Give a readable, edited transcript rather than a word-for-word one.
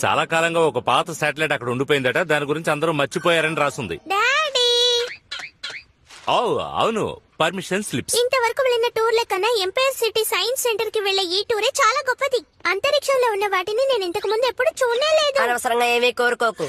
చాలా కాలంగా ఒక పాత శాటిలైట్ అక్కడ ఉండిపోయిందట. దాని గురించి అందరూ మర్చిపోయారని రాసుంది. డాడీ ఓ అవును, పర్మిషన్ స్లిప్స్. ఇంతవరకు వెళ్ళిన టూర్ల కన్నా ఎంపైర్ సిటీ సైన్స్ సెంటర్ కి వెళ్లే ఈ టూరే చాలా గొప్పది. అంతరిక్షంలో ఉన్న వాటిని నేను ఇంతకు ముందు ఎప్పుడు చూడలేదు. అనవసరంగా ఏమీ కోరుకోకు.